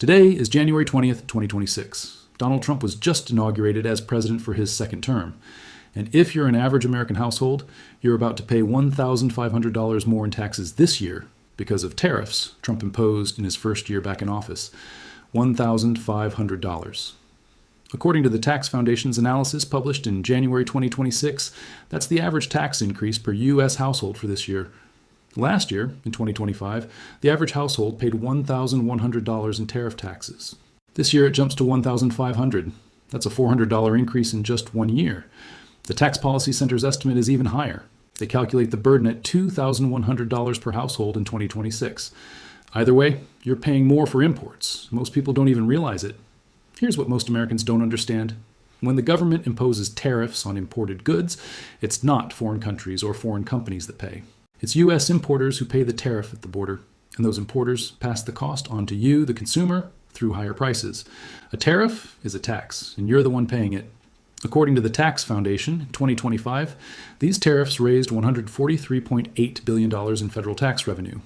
Today is January 20th, 2026. Donald Trump was just inaugurated as president for his second term. And if you're an average American household, you're about to pay $1,500 more in taxes this year because of tariffs Trump imposed in his first year back in office. $1,500. According to the Tax Foundation's analysis published in January 2026, that's the average tax increase per U.S. household for this year. Last year, in 2025, the average household paid $1,100 in tariff taxes. This year it jumps to $1,500. That's a $400 increase in just 1 year. The Tax Policy Center's estimate is even higher. They calculate the burden at $2,100 per household in 2026. Either way, you're paying more for imports. Most people don't even realize it. Here's what most Americans don't understand. When the government imposes tariffs on imported goods, it's not foreign countries or foreign companies that pay. It's U.S. importers who pay the tariff at the border, and those importers pass the cost on to you, the consumer, through higher prices. A tariff is a tax, and you're the one paying it. According to the Tax Foundation, in 2025, these tariffs raised $143.8 billion in federal tax revenue.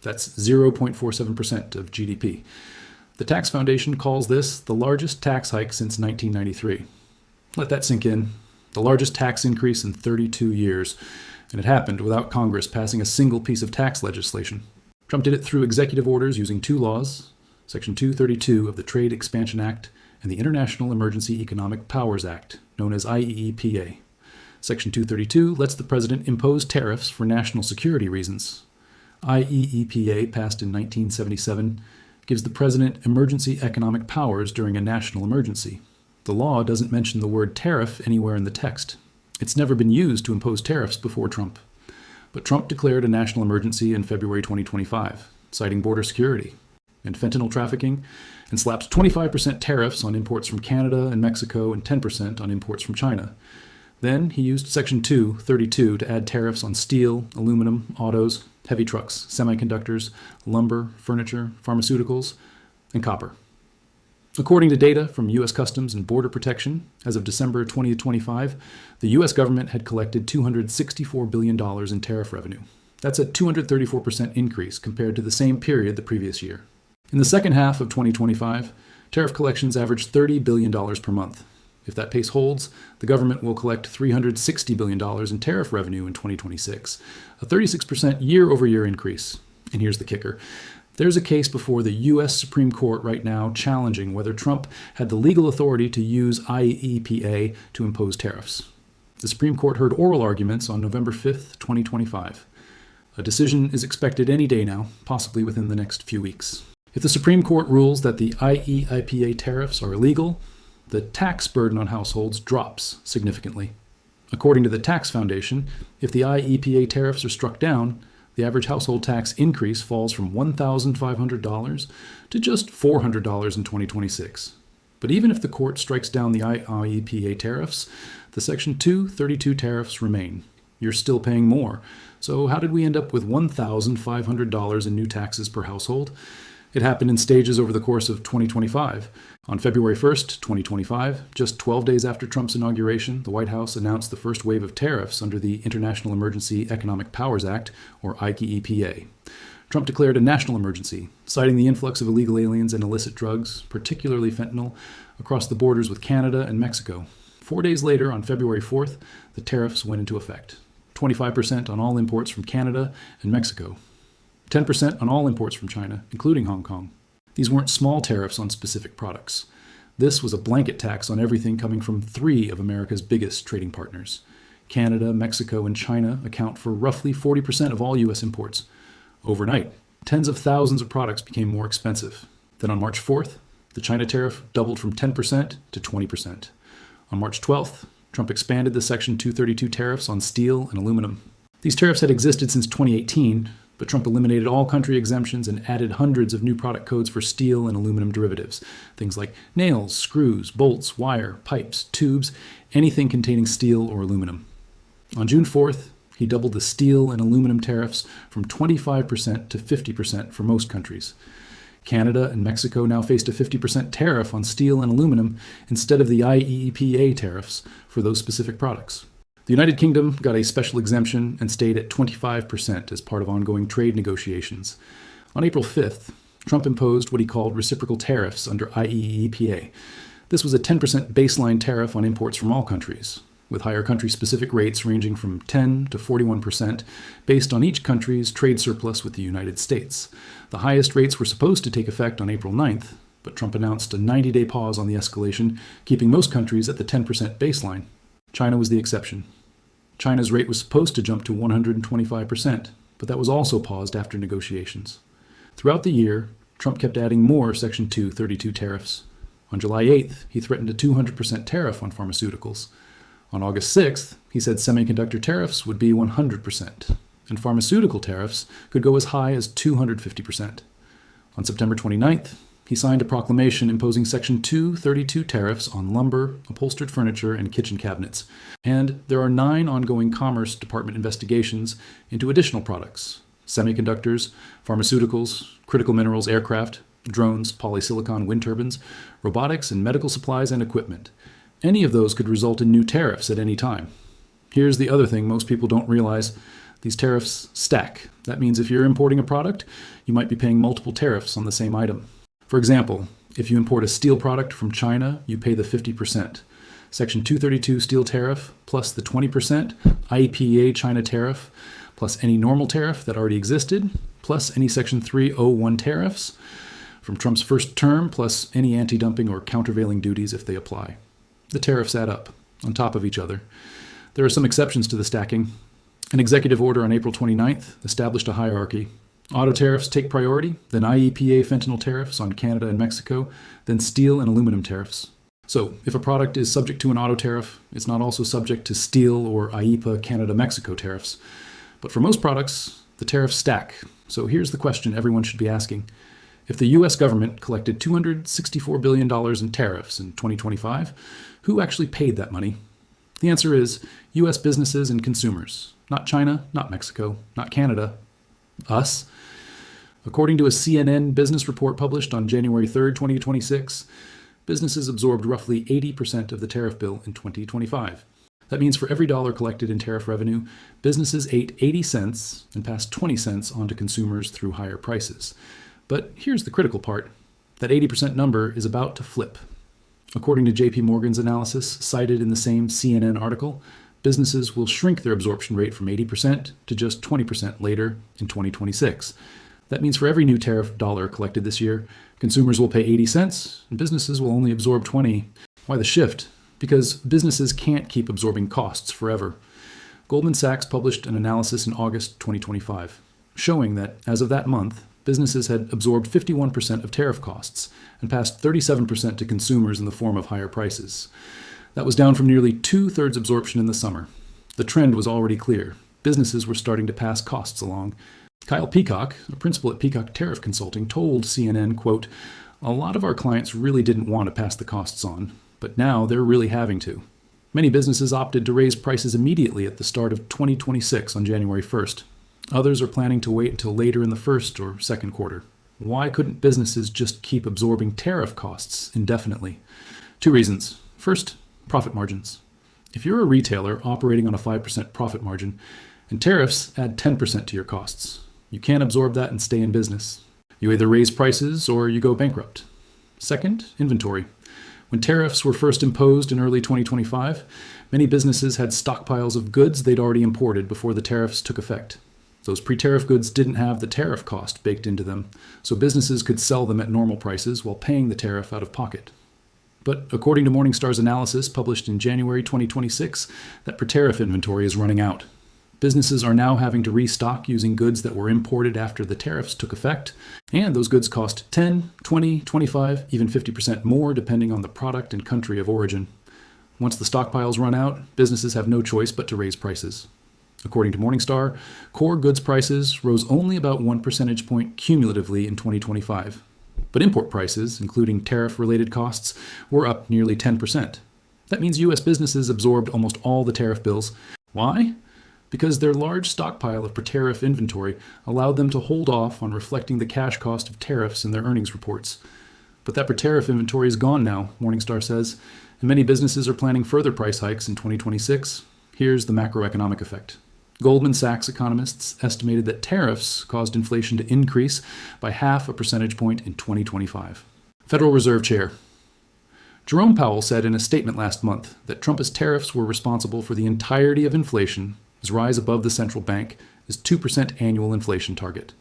That's 0.47% of GDP. The Tax Foundation calls this the largest tax hike since 1993. Let that sink in. The largest tax increase in 32 years. And it happened without Congress passing a single piece of tax legislation. Trump did it through executive orders using two laws, Section 232 of the Trade Expansion Act and the International Emergency Economic Powers Act, known as IEEPA. Section 232 lets the president impose tariffs for national security reasons. IEEPA, passed in 1977, gives the president emergency economic powers during a national emergency. The law doesn't mention the word tariff anywhere in the text. It's never been used to impose tariffs before Trump. But Trump declared a national emergency in February 2025, citing border security and fentanyl trafficking, and slaps 25% tariffs on imports from Canada and Mexico and 10% on imports from China. Then he used Section 232 to add tariffs on steel, aluminum, autos, heavy trucks, semiconductors, lumber, furniture, pharmaceuticals, and copper. According to data from U.S. Customs and Border Protection, as of December 2025, the U.S. government had collected $264 billion in tariff revenue. That's a 234% increase compared to the same period the previous year. In the second half of 2025, tariff collections averaged $30 billion per month. If that pace holds, the government will collect $360 billion in tariff revenue in 2026, a 36% year-over-year increase. And here's the kicker. There's a case before the U.S. Supreme Court right now challenging whether Trump had the legal authority to use IEEPA to impose tariffs. The Supreme Court heard oral arguments on November 5th, 2025. A decision is expected any day now, possibly within the next few weeks. If the Supreme Court rules that the IEEPA tariffs are illegal, the tax burden on households drops significantly. According to the Tax Foundation, if the IEEPA tariffs are struck down, the average household tax increase falls from $1,500 to just $400 in 2026. But even if the court strikes down the IEEPA tariffs, the Section 232 tariffs remain. You're still paying more. So how did we end up with $1,500 in new taxes per household? It happened in stages over the course of 2025. On February 1st, 2025, just 12 days after Trump's inauguration, the White House announced the first wave of tariffs under the International Emergency Economic Powers Act, or IEEPA. Trump declared a national emergency, citing the influx of illegal aliens and illicit drugs, particularly fentanyl, across the borders with Canada and Mexico. 4 days later, on February 4th, the tariffs went into effect. 25% on all imports from Canada and Mexico. 10% on all imports from China, including Hong Kong. These weren't small tariffs on specific products. This was a blanket tax on everything coming from 3 of America's biggest trading partners. Canada, Mexico, and China account for roughly 40% of all U.S. imports. Overnight, tens of thousands of products became more expensive. Then on March 4th, the China tariff doubled from 10% to 20%. On March 12th, Trump expanded the Section 232 tariffs on steel and aluminum. These tariffs had existed since 2018, but Trump eliminated all country exemptions and added hundreds of new product codes for steel and aluminum derivatives. Things like nails, screws, bolts, wire, pipes, tubes, anything containing steel or aluminum. On June 4th, he doubled the steel and aluminum tariffs from 25% to 50% for most countries. Canada and Mexico now faced a 50% tariff on steel and aluminum instead of the IEEPA tariffs for those specific products. The United Kingdom got a special exemption and stayed at 25% as part of ongoing trade negotiations. On April 5th, Trump imposed what he called reciprocal tariffs under IEEPA. This was a 10% baseline tariff on imports from all countries, with higher country-specific rates ranging from 10 to 41% based on each country's trade surplus with the United States. The highest rates were supposed to take effect on April 9th, but Trump announced a 90-day pause on the escalation, keeping most countries at the 10% baseline. China was the exception. China's rate was supposed to jump to 125%, but that was also paused after negotiations. Throughout the year, Trump kept adding more Section 232 tariffs. On July 8th, he threatened a 200% tariff on pharmaceuticals. On August 6th, he said semiconductor tariffs would be 100%, and pharmaceutical tariffs could go as high as 250%. On September 29th, he signed a proclamation imposing Section 232 tariffs on lumber, upholstered furniture, and kitchen cabinets. And there are 9 ongoing Commerce Department investigations into additional products: semiconductors, pharmaceuticals, critical minerals, aircraft, drones, polysilicon wind turbines, robotics, and medical supplies and equipment. Any of those could result in new tariffs at any time. Here's the other thing most people don't realize. These tariffs stack. That means if you're importing a product, you might be paying multiple tariffs on the same item. For example, if you import a steel product from China, you pay the 50%. Section 232 steel tariff plus the 20% IEEPA China tariff plus any normal tariff that already existed plus any Section 301 tariffs from Trump's first term plus any anti-dumping or countervailing duties if they apply. The tariffs add up, on top of each other. There are some exceptions to the stacking. An executive order on April 29th established a hierarchy. Auto tariffs take priority, then IEEPA fentanyl tariffs on Canada and Mexico, then steel and aluminum tariffs. So, if a product is subject to an auto tariff, it's not also subject to steel or IEEPA Canada-Mexico tariffs. But for most products, the tariffs stack. So here's the question everyone should be asking. If the U.S. government collected $264 billion in tariffs in 2025, who actually paid that money? The answer is U.S. businesses and consumers. Not China, not Mexico, not Canada. Us. According to a CNN business report published on January 3rd, 2026, businesses absorbed roughly 80% of the tariff bill in 2025. That means for every dollar collected in tariff revenue, businesses ate 80 cents and passed 20 cents on to consumers through higher prices. But here's the critical part. That 80% number is about to flip. According to JP Morgan's analysis cited in the same CNN article, businesses will shrink their absorption rate from 80% to just 20% later in 2026. That means for every new tariff dollar collected this year, consumers will pay 80 cents and businesses will only absorb 20. Why the shift? Because businesses can't keep absorbing costs forever. Goldman Sachs published an analysis in August 2025, showing that as of that month, businesses had absorbed 51% of tariff costs and passed 37% to consumers in the form of higher prices. That was down from nearly 2/3 absorption in the summer. The trend was already clear. Businesses were starting to pass costs along. Kyle Peacock, a principal at Peacock Tariff Consulting, told CNN, quote, "A lot of our clients really didn't want to pass the costs on, but now they're really having to." Many businesses opted to raise prices immediately at the start of 2026 on January 1st. Others are planning to wait until later in the first or second quarter. Why couldn't businesses just keep absorbing tariff costs indefinitely? 2 reasons. First, profit margins. If you're a retailer operating on a 5% profit margin, and tariffs add 10% to your costs, you can't absorb that and stay in business. You either raise prices or you go bankrupt. Second, inventory. When tariffs were first imposed in early 2025, many businesses had stockpiles of goods they'd already imported before the tariffs took effect. Those pre-tariff goods didn't have the tariff cost baked into them, so businesses could sell them at normal prices while paying the tariff out of pocket. But according to Morningstar's analysis published in January 2026, that pre-tariff inventory is running out. Businesses are now having to restock using goods that were imported after the tariffs took effect, and those goods cost 10, 20, 25, even 50% more depending on the product and country of origin. Once the stockpiles run out, businesses have no choice but to raise prices. According to Morningstar, core goods prices rose only about 1 percentage point cumulatively in 2025. But import prices, including tariff-related costs, were up nearly 10%. That means U.S. businesses absorbed almost all the tariff bills. Why? Because their large stockpile of pre-tariff inventory allowed them to hold off on reflecting the cash cost of tariffs in their earnings reports. But that pre-tariff inventory is gone now, Morningstar says, and many businesses are planning further price hikes in 2026. Here's the macroeconomic effect. Goldman Sachs economists estimated that tariffs caused inflation to increase by 0.5 percentage point in 2025. Federal Reserve Chair Jerome Powell said in a statement last month that Trump's tariffs were responsible for the entirety of inflation, as rise above the central bank is 2% annual inflation target.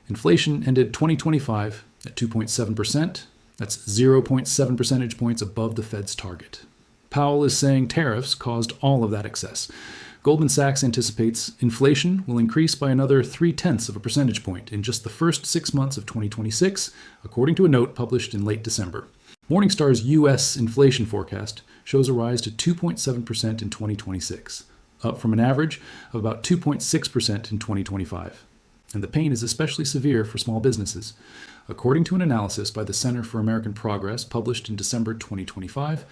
Inflation ended 2025 at 2.7%. That's 0.7 percentage points above the Fed's target. Powell is saying tariffs caused all of that excess. Goldman Sachs anticipates inflation will increase by another 0.3 of a percentage point in just the first 6 months of 2026, according to a note published in late December. Morningstar's U.S. inflation forecast shows a rise to 2.7% in 2026, up from an average of about 2.6% in 2025. And the pain is especially severe for small businesses. According to an analysis by the Center for American Progress published in December 2025,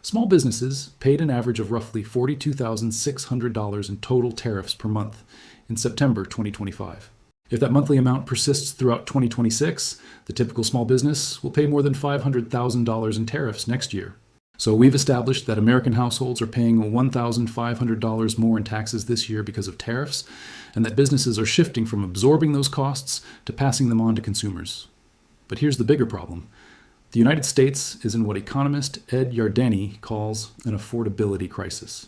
small businesses paid an average of roughly $42,600 in total tariffs per month in September 2025. If that monthly amount persists throughout 2026, the typical small business will pay more than $500,000 in tariffs next year. So we've established that American households are paying $1,500 more in taxes this year because of tariffs, and that businesses are shifting from absorbing those costs to passing them on to consumers. But here's the bigger problem. The United States is in what economist Ed Yardeni calls an affordability crisis.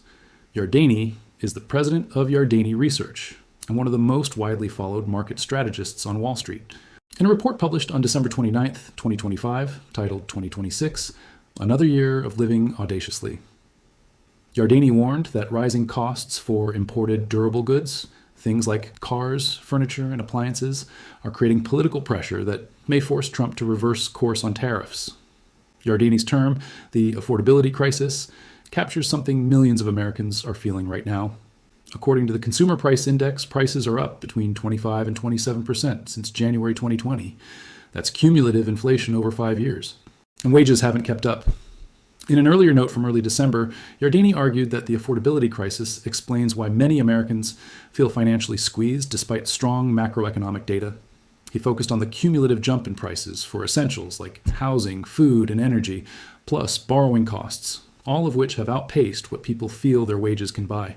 Yardeni is the president of Yardeni Research and one of the most widely followed market strategists on Wall Street. In a report published on December 29, 2025, titled 2026, Another Year of Living Audaciously, Yardeni warned that rising costs for imported durable goods, things like cars, furniture, and appliances, are creating political pressure that may force Trump to reverse course on tariffs. Yardeni's term, the affordability crisis, captures something millions of Americans are feeling right now. According to the Consumer Price Index, prices are up between 25 and 27% since January 2020. That's cumulative inflation over 5 years. And wages haven't kept up. In an earlier note from early December, Yardeni argued that the affordability crisis explains why many Americans feel financially squeezed despite strong macroeconomic data. He focused on the cumulative jump in prices for essentials like housing, food, and energy, plus borrowing costs, all of which have outpaced what people feel their wages can buy.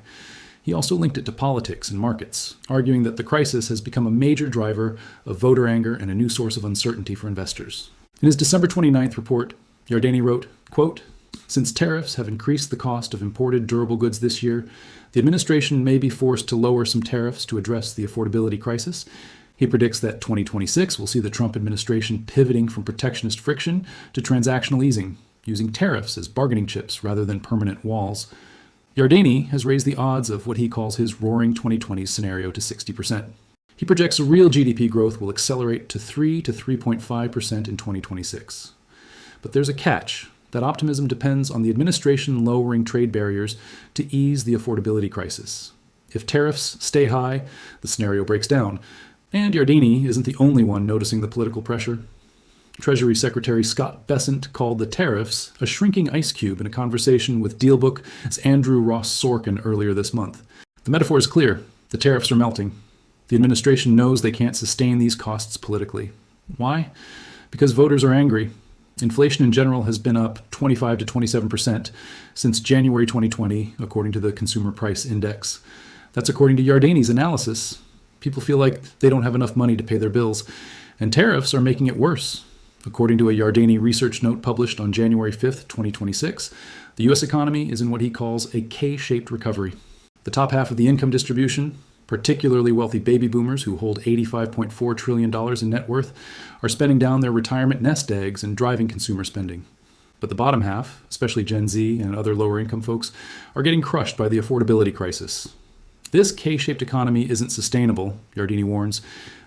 He also linked it to politics and markets, arguing that the crisis has become a major driver of voter anger and a new source of uncertainty for investors. In his December 29th report, Yardeni wrote, quote, "Since tariffs have increased the cost of imported durable goods this year, the administration may be forced to lower some tariffs to address the affordability crisis. He predicts that 2026 will see the Trump administration pivoting from protectionist friction to transactional easing, using tariffs as bargaining chips rather than permanent walls. Yardeni has raised the odds of what he calls his roaring 2020s scenario to 60%. He projects real GDP growth will accelerate to 3 to 3.5% in 2026. But there's a catch. That optimism depends on the administration lowering trade barriers to ease the affordability crisis. If tariffs stay high, the scenario breaks down. And Yardeni isn't the only one noticing the political pressure. Treasury Secretary Scott Bessent called the tariffs a shrinking ice cube in a conversation with DealBook's Andrew Ross Sorkin earlier this month. The metaphor is clear. The tariffs are melting. The administration knows they can't sustain these costs politically. Why? Because voters are angry. Inflation in general has been up 25 to 27% since January 2020, according to the Consumer Price Index. That's according to Yardeni's analysis. People feel like they don't have enough money to pay their bills, and tariffs are making it worse. According to a Yardeni research note published on January 5, 2026, the U.S. economy is in what he calls a K-shaped recovery. The top half of the income distribution, particularly wealthy baby boomers who hold $85.4 trillion in net worth, are spending down their retirement nest eggs and driving consumer spending. But the bottom half, especially Gen Z and other lower income folks, are getting crushed by the affordability crisis. This K-shaped economy isn't sustainable, Yardeni warns.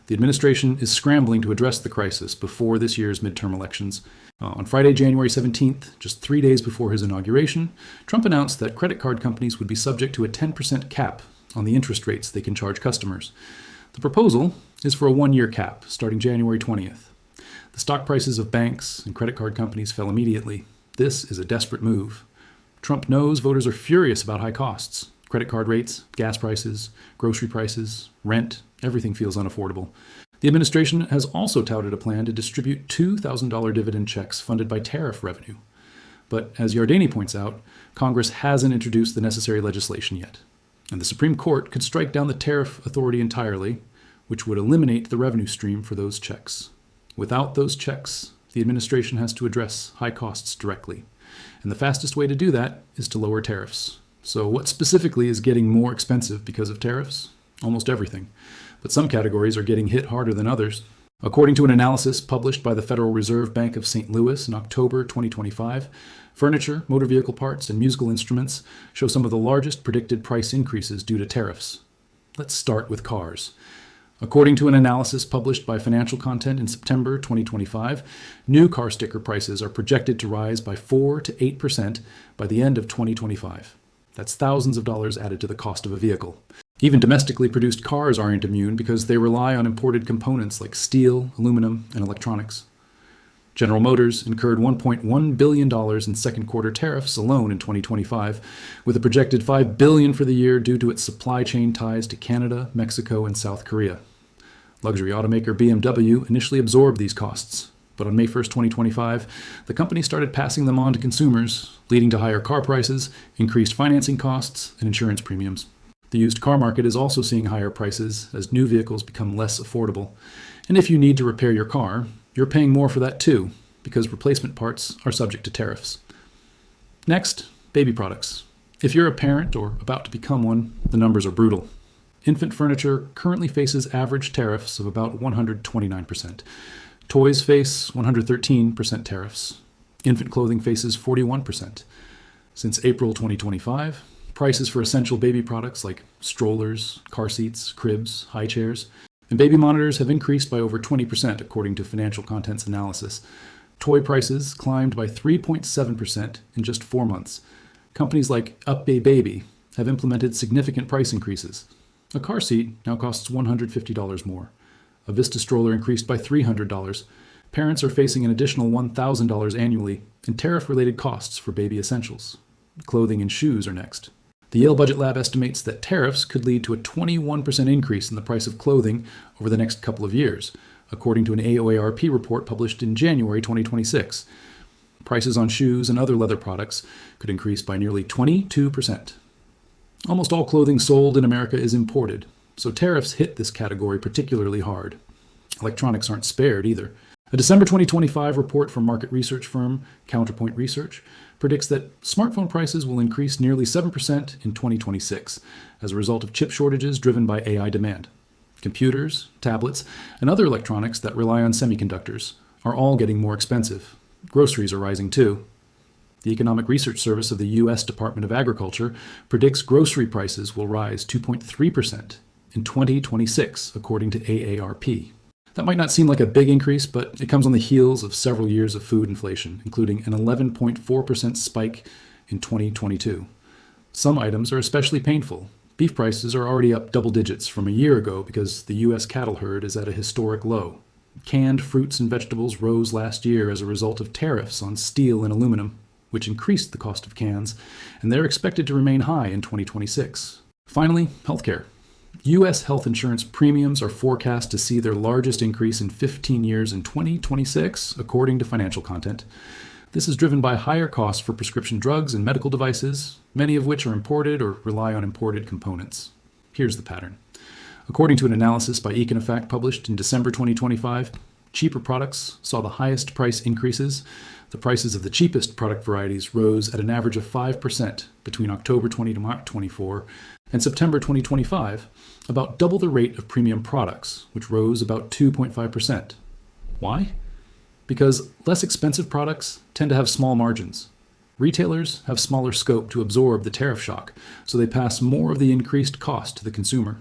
The administration is scrambling to address the crisis before this year's midterm elections. On Friday, January 17th, just 3 days before his inauguration, Trump announced that credit card companies would be subject to a 10% cap on the interest rates they can charge customers. The proposal is for a 1-year cap starting January 20th. The stock prices of banks and credit card companies fell immediately. This is a desperate move. Trump knows voters are furious about high costs. Credit card rates, gas prices, grocery prices, rent, everything feels unaffordable. The administration has also touted a plan to distribute $2,000 dividend checks funded by tariff revenue. But as Yardeni points out, Congress hasn't introduced the necessary legislation yet. And the Supreme Court could strike down the tariff authority entirely, which would eliminate the revenue stream for those checks. Without those checks, the administration has to address high costs directly. And the fastest way to do that is to lower tariffs. So what specifically is getting more expensive because of tariffs? Almost everything. But some categories are getting hit harder than others. According to an analysis published by the Federal Reserve Bank of St. Louis in October 2025, furniture, motor vehicle parts, and musical instruments show some of the largest predicted price increases due to tariffs. Let's start with cars. According to an analysis published by Financial Content in September 2025, new car sticker prices are projected to rise by 4 to 8% by the end of 2025. That's thousands of dollars added to the cost of a vehicle. Even domestically produced cars aren't immune because they rely on imported components like steel, aluminum, and electronics. General Motors incurred $1.1 billion in second quarter tariffs alone in 2025, with a projected $5 billion for the year due to its supply chain ties to Canada, Mexico, and South Korea. Luxury automaker BMW initially absorbed these costs, but on May 1, 2025, the company started passing them on to consumers, leading to higher car prices, increased financing costs, and insurance premiums. The used car market is also seeing higher prices as new vehicles become less affordable. And if you need to repair your car, you're paying more for that too, because replacement parts are subject to tariffs. Next, baby products. If you're a parent or about to become one, the numbers are brutal. Infant furniture currently faces average tariffs of about 129%. Toys face 113% tariffs. Infant clothing faces 41%. Since April 2025, prices for essential baby products like strollers, car seats, cribs, high chairs, and baby monitors have increased by over 20% according to Financial Content's analysis. Toy prices climbed by 3.7% in just 4 months. Companies like Upbay Baby have implemented significant price increases. A car seat now costs $150 more. A Vista stroller increased by $300. Parents are facing an additional $1,000 annually in tariff-related costs for baby essentials. Clothing and shoes are next. The Yale Budget Lab estimates that tariffs could lead to a 21% increase in the price of clothing over the next couple of years, according to an AOARP report published in January 2026. Prices on shoes and other leather products could increase by nearly 22%. Almost all clothing sold in America is imported, so tariffs hit this category particularly hard. Electronics aren't spared either. A December 2025 report from market research firm Counterpoint Research predicts that smartphone prices will increase nearly 7% in 2026 as a result of chip shortages driven by AI demand. Computers, tablets, and other electronics that rely on semiconductors are all getting more expensive. Groceries are rising too. The Economic Research Service of the U.S. Department of Agriculture predicts grocery prices will rise 2.3% in 2026, according to AARP. That might not seem like a big increase, but it comes on the heels of several years of food inflation, including an 11.4% spike in 2022. Some items are especially painful. Beef prices are already up double digits from a year ago because the U.S. cattle herd is at a historic low. Canned fruits and vegetables rose last year as a result of tariffs on steel and aluminum, which increased the cost of cans, and they're expected to remain high in 2026. Finally, healthcare. U.S. health insurance premiums are forecast to see their largest increase in 15 years in 2026, according to Financial Content. This is driven by higher costs for prescription drugs and medical devices, many of which are imported or rely on imported components. Here's the pattern. According to an analysis by Econofact published in December 2025, cheaper products saw the highest price increases. The prices of the cheapest product varieties rose at an average of 5% between October 2024 and September 2025, about double the rate of premium products, which rose about 2.5%. Why? Because less expensive products tend to have small margins. Retailers have smaller scope to absorb the tariff shock, so they pass more of the increased cost to the consumer.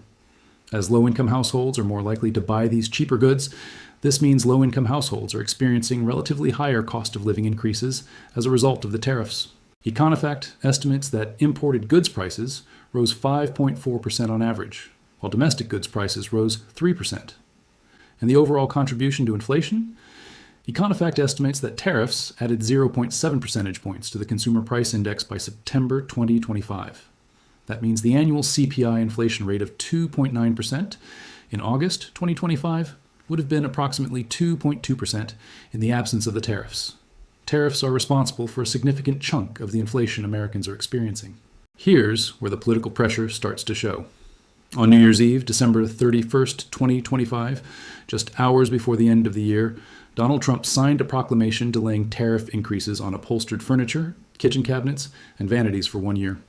As low-income households are more likely to buy these cheaper goods, this means low-income households are experiencing relatively higher cost of living increases as a result of the tariffs. Econofact estimates that imported goods prices rose 5.4% on average, while domestic goods prices rose 3%. And the overall contribution to inflation? Econofact estimates that tariffs added 0.7 percentage points to the Consumer Price Index by September 2025. That means the annual CPI inflation rate of 2.9% in August 2025 would have been approximately 2.2% in the absence of the tariffs. Tariffs are responsible for a significant chunk of the inflation Americans are experiencing. Here's where the political pressure starts to show. On New Year's Eve, December 31st, 2025, just hours before the end of the year, Donald Trump signed a proclamation delaying tariff increases on upholstered furniture, kitchen cabinets, and vanities for 1 year.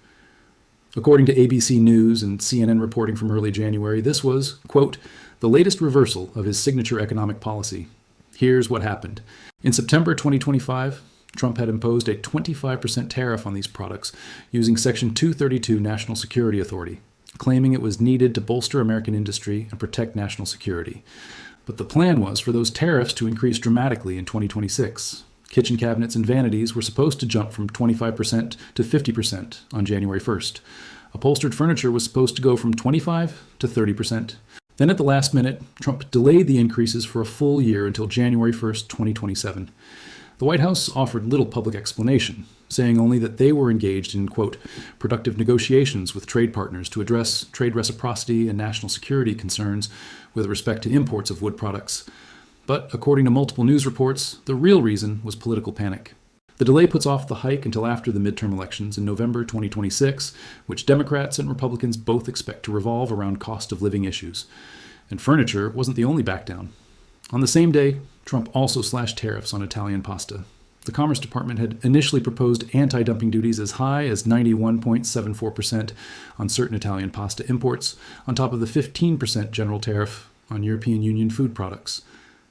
According to ABC News and CNN reporting from early January, this was, quote, the latest reversal of his signature economic policy. Here's what happened. In September 2025, Trump had imposed a 25% tariff on these products using Section 232 National Security Authority, claiming it was needed to bolster American industry and protect national security. But the plan was for those tariffs to increase dramatically in 2026. Kitchen cabinets and vanities were supposed to jump from 25% to 50% on January 1st. Upholstered furniture was supposed to go from 25 to 30%. Then at the last minute, Trump delayed the increases for a full year until January 1st, 2027. The White House offered little public explanation, saying only that they were engaged in, quote, productive negotiations with trade partners to address trade reciprocity and national security concerns with respect to imports of wood products. But according to multiple news reports, the real reason was political panic. The delay puts off the hike until after the midterm elections in November 2026, which Democrats and Republicans both expect to revolve around cost of living issues. And furniture wasn't the only backdown. On the same day, Trump also slashed tariffs on Italian pasta. The Commerce Department had initially proposed anti-dumping duties as high as 91.74% on certain Italian pasta imports, on top of the 15% general tariff on European Union food products.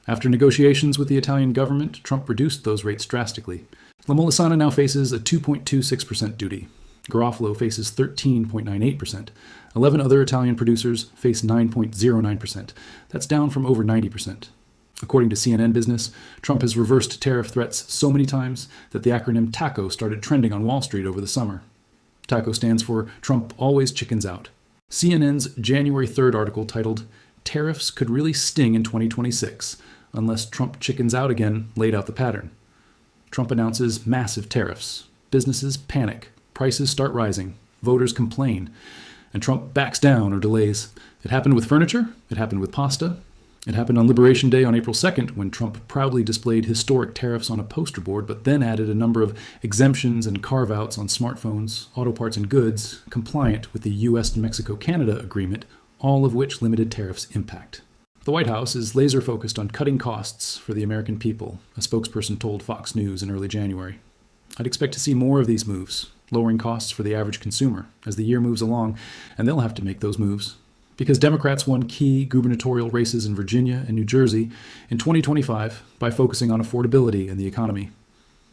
After negotiations with the Italian government, Trump reduced those rates drastically. La Molesana now faces a 2.26% duty. Garofalo faces 13.98%. 11 other Italian producers face 9.09%. That's down from over 90%. According to CNN Business, Trump has reversed tariff threats so many times that the acronym TACO started trending on Wall Street over the summer. TACO stands for Trump Always Chickens Out. CNN's January 3rd article titled, Tariffs Could Really Sting in 2026 Unless Trump Chickens Out Again laid out the pattern. Trump announces massive tariffs. Businesses panic. Prices start rising. Voters complain. And Trump backs down or delays. It happened with furniture. It happened with pasta. It happened on Liberation Day on April 2nd when Trump proudly displayed historic tariffs on a poster board, but then added a number of exemptions and carve-outs on smartphones, auto parts, and goods compliant with the U.S. and Mexico-Canada agreement, all of which limited tariffs' impact. The White House is laser-focused on cutting costs for the American people, a spokesperson told Fox News in early January. I'd expect to see more of these moves, lowering costs for the average consumer, as the year moves along, and they'll have to make those moves. Because Democrats won key gubernatorial races in Virginia and New Jersey in 2025 by focusing on affordability and the economy.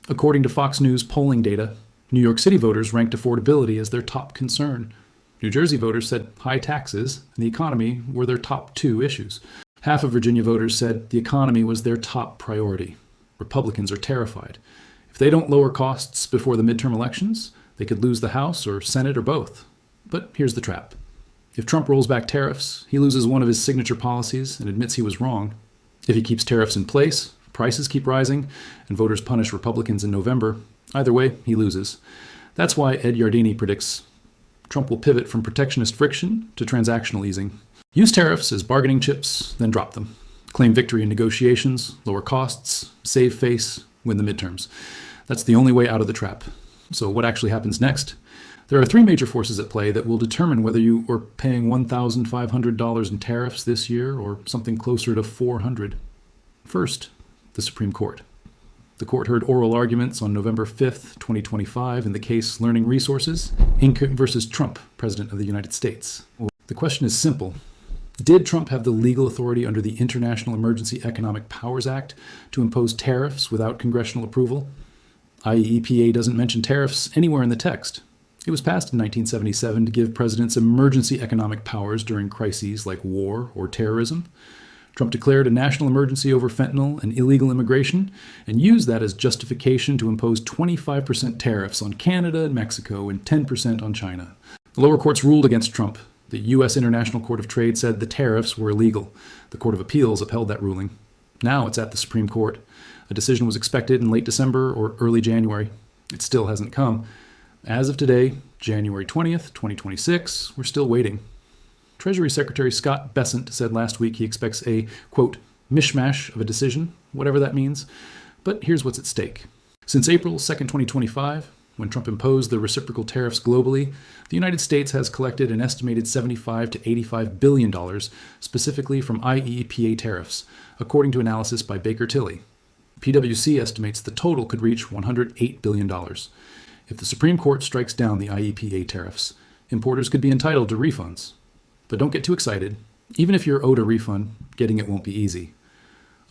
According to Fox News polling data, New York City voters ranked affordability as their top concern. New Jersey voters said high taxes and the economy were their top two issues. Half of Virginia voters said the economy was their top priority. Republicans are terrified. If they don't lower costs before the midterm elections, they could lose the House or Senate or both. But here's the trap. If Trump rolls back tariffs, he loses one of his signature policies and admits he was wrong. If he keeps tariffs in place, prices keep rising, and voters punish Republicans in November, either way, he loses. That's why Ed Yardeni predicts Trump will pivot from protectionist friction to transactional easing. Use tariffs as bargaining chips, then drop them. Claim victory in negotiations, lower costs, save face, win the midterms. That's the only way out of the trap. So what actually happens next? There are three major forces at play that will determine whether you are paying $1,500 in tariffs this year or something closer to $400. First, the Supreme Court. The court heard oral arguments on November 5th, 2025 in the case Learning Resources, Inc. versus Trump, President of the United States. The question is simple. Did Trump have the legal authority under the International Emergency Economic Powers Act to impose tariffs without congressional approval? IEEPA doesn't mention tariffs anywhere in the text. It was passed in 1977 to give presidents emergency economic powers during crises like war or terrorism. Trump declared a national emergency over fentanyl and illegal immigration and used that as justification to impose 25% tariffs on Canada and Mexico and 10% on China. The lower courts ruled against Trump. The U.S. International Court of Trade said the tariffs were illegal. The Court of Appeals upheld that ruling. Now it's at the Supreme Court. A decision was expected in late December or early January. It still hasn't come. As of today, January 20th, 2026, we're still waiting. Treasury Secretary Scott Bessent said last week he expects a, quote, mishmash of a decision, whatever that means. But here's what's at stake. Since April 2nd, 2025, When Trump imposed the reciprocal tariffs globally, the United States has collected an estimated $75 to $85 billion specifically from IEEPA tariffs, according to analysis by Baker Tilly. PwC estimates the total could reach $108 billion. If the Supreme Court strikes down the IEEPA tariffs, importers could be entitled to refunds. But don't get too excited. Even if you're owed a refund, getting it won't be easy.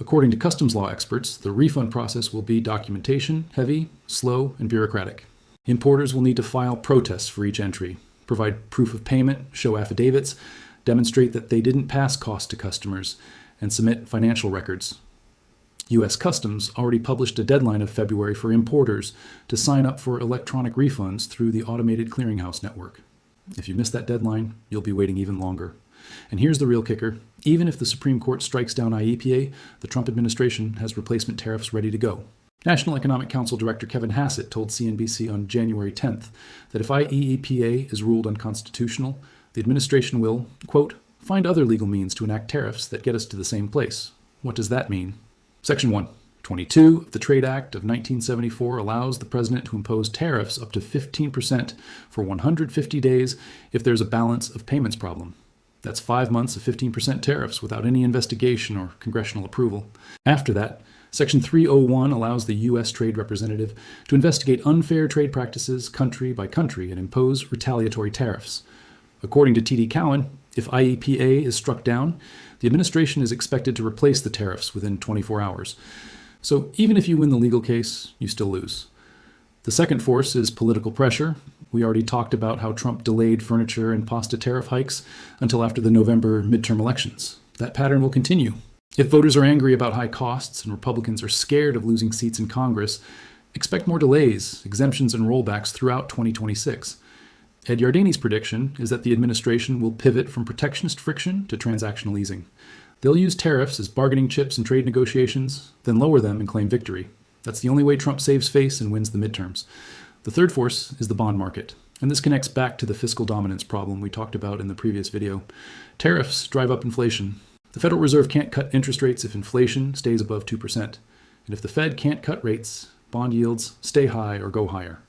According to customs law experts, the refund process will be documentation heavy, slow, and bureaucratic. Importers will need to file protests for each entry, provide proof of payment, show affidavits, demonstrate that they didn't pass costs to customers, and submit financial records. U.S. Customs already published a deadline of February for importers to sign up for electronic refunds through the automated clearinghouse network. If you miss that deadline, you'll be waiting even longer. And here's the real kicker. Even if the Supreme Court strikes down IEEPA, the Trump administration has replacement tariffs ready to go. National Economic Council Director Kevin Hassett told CNBC on January 10th that if IEEPA is ruled unconstitutional, the administration will, quote, find other legal means to enact tariffs that get us to the same place. What does that mean? Section 122 of the Trade Act of 1974 allows the president to impose tariffs up to 15% for 150 days if there's a balance of payments problem. That's 5 months of 15% tariffs without any investigation or congressional approval. After that, Section 301 allows the U.S. Trade Representative to investigate unfair trade practices country by country and impose retaliatory tariffs. According to T.D. Cowen, if IEEPA is struck down, the administration is expected to replace the tariffs within 24 hours. So even if you win the legal case, you still lose. The second force is political pressure. We already talked about how Trump delayed furniture and pasta tariff hikes until after the November midterm elections. That pattern will continue. If voters are angry about high costs and Republicans are scared of losing seats in Congress, expect more delays, exemptions, and rollbacks throughout 2026. Ed Yardeni's prediction is that the administration will pivot from protectionist friction to transactional easing. They'll use tariffs as bargaining chips in trade negotiations, then lower them and claim victory. That's the only way Trump saves face and wins the midterms. The third force is the bond market, and this connects back to the fiscal dominance problem we talked about in the previous video. Tariffs drive up inflation. The Federal Reserve can't cut interest rates if inflation stays above 2%. And if the Fed can't cut rates, bond yields stay high or go higher.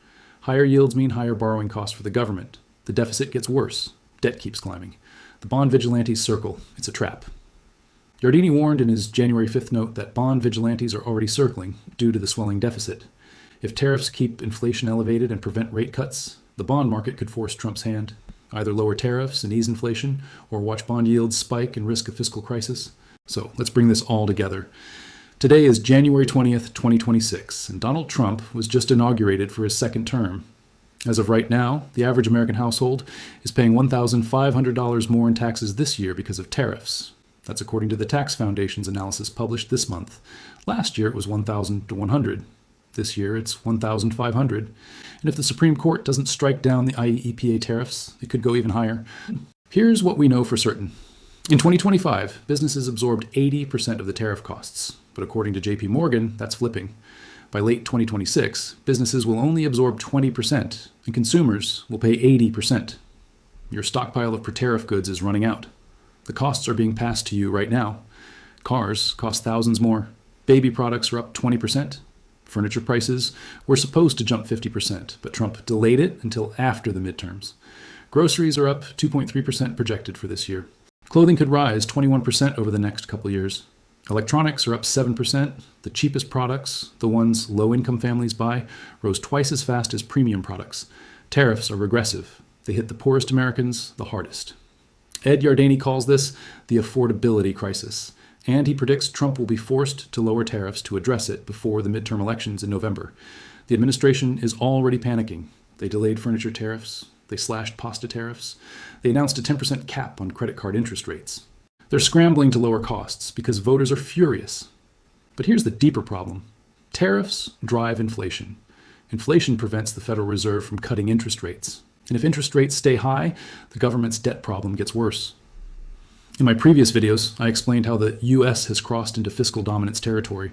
Higher yields mean higher borrowing costs for the government. The deficit gets worse. Debt keeps climbing. The bond vigilantes circle. It's a trap. Yardeni warned in his January 5th note that bond vigilantes are already circling due to the swelling deficit. If tariffs keep inflation elevated and prevent rate cuts, the bond market could force Trump's hand. Either lower tariffs and ease inflation, or watch bond yields spike and risk a fiscal crisis. So let's bring this all together. Today is January 20th, 2026, and Donald Trump was just inaugurated for his second term. As of right now, the average American household is paying $1,500 more in taxes this year because of tariffs. That's according to the Tax Foundation's analysis published this month. Last year it was $1,100. This year it's $1,500. And if the Supreme Court doesn't strike down the IEEPA tariffs, it could go even higher. Here's what we know for certain. In 2025, businesses absorbed 80% of the tariff costs. But according to JP Morgan, that's flipping. By late 2026, businesses will only absorb 20%, and consumers will pay 80%. Your stockpile of pre-tariff goods is running out. The costs are being passed to you right now. Cars cost thousands more. Baby products are up 20%. Furniture prices were supposed to jump 50%, but Trump delayed it until after the midterms. Groceries are up 2.3% projected for this year. Clothing could rise 21% over the next couple years. Electronics are up 7%. The cheapest products, the ones low-income families buy, rose twice as fast as premium products. Tariffs are regressive. They hit the poorest Americans the hardest. Ed Yardeni calls this the affordability crisis, and he predicts Trump will be forced to lower tariffs to address it before the midterm elections in November. The administration is already panicking. They delayed furniture tariffs. They slashed pasta tariffs. They announced a 10% cap on credit card interest rates. They're scrambling to lower costs because voters are furious. But here's the deeper problem. Tariffs drive inflation. Inflation prevents the Federal Reserve from cutting interest rates. And if interest rates stay high, the government's debt problem gets worse. In my previous videos, I explained how the U.S. has crossed into fiscal dominance territory.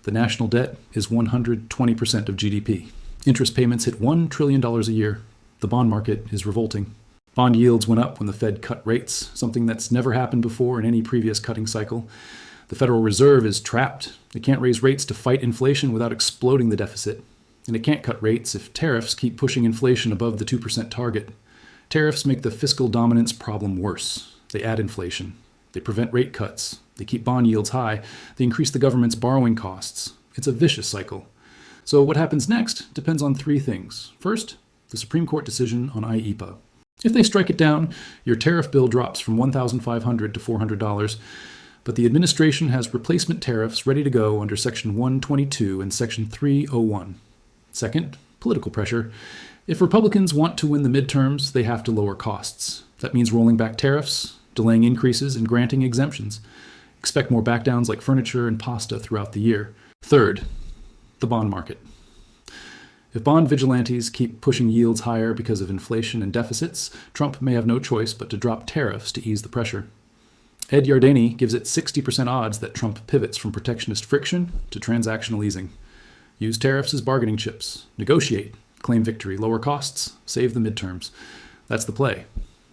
The national debt is 120% of GDP. Interest payments hit $1 trillion a year. The bond market is revolting. Bond yields went up when the Fed cut rates, something that's never happened before in any previous cutting cycle. The Federal Reserve is trapped. They can't raise rates to fight inflation without exploding the deficit. And it can't cut rates if tariffs keep pushing inflation above the 2% target. Tariffs make the fiscal dominance problem worse. They add inflation. They prevent rate cuts. They keep bond yields high. They increase the government's borrowing costs. It's a vicious cycle. So what happens next depends on three things. First, the Supreme Court decision on IEEPA. If they strike it down, your tariff bill drops from $1,500 to $400, but the administration has replacement tariffs ready to go under Section 122 and Section 301. Second, political pressure. If Republicans want to win the midterms, they have to lower costs. That means rolling back tariffs, delaying increases, and granting exemptions. Expect more backdowns like furniture and pasta throughout the year. Third, the bond market. If bond vigilantes keep pushing yields higher because of inflation and deficits, Trump may have no choice but to drop tariffs to ease the pressure. Ed Yardeni gives it 60% odds that Trump pivots from protectionist friction to transactional easing. Use tariffs as bargaining chips. Negotiate. Claim victory. Lower costs. Save the midterms. That's the play.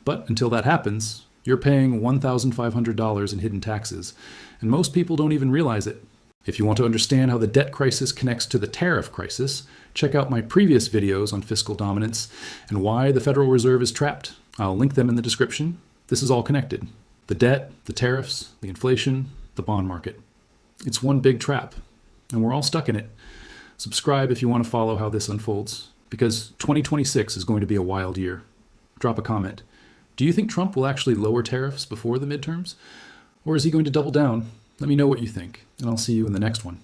But until that happens, you're paying $1,500 in hidden taxes, and most people don't even realize it. If you want to understand how the debt crisis connects to the tariff crisis, check out my previous videos on fiscal dominance and why the Federal Reserve is trapped. I'll link them in the description. This is all connected. The debt, the tariffs, the inflation, the bond market. It's one big trap, and we're all stuck in it. Subscribe if you want to follow how this unfolds, because 2026 is going to be a wild year. Drop a comment. Do you think Trump will actually lower tariffs before the midterms? Or is he going to double down? Let me know what you think, and I'll see you in the next one.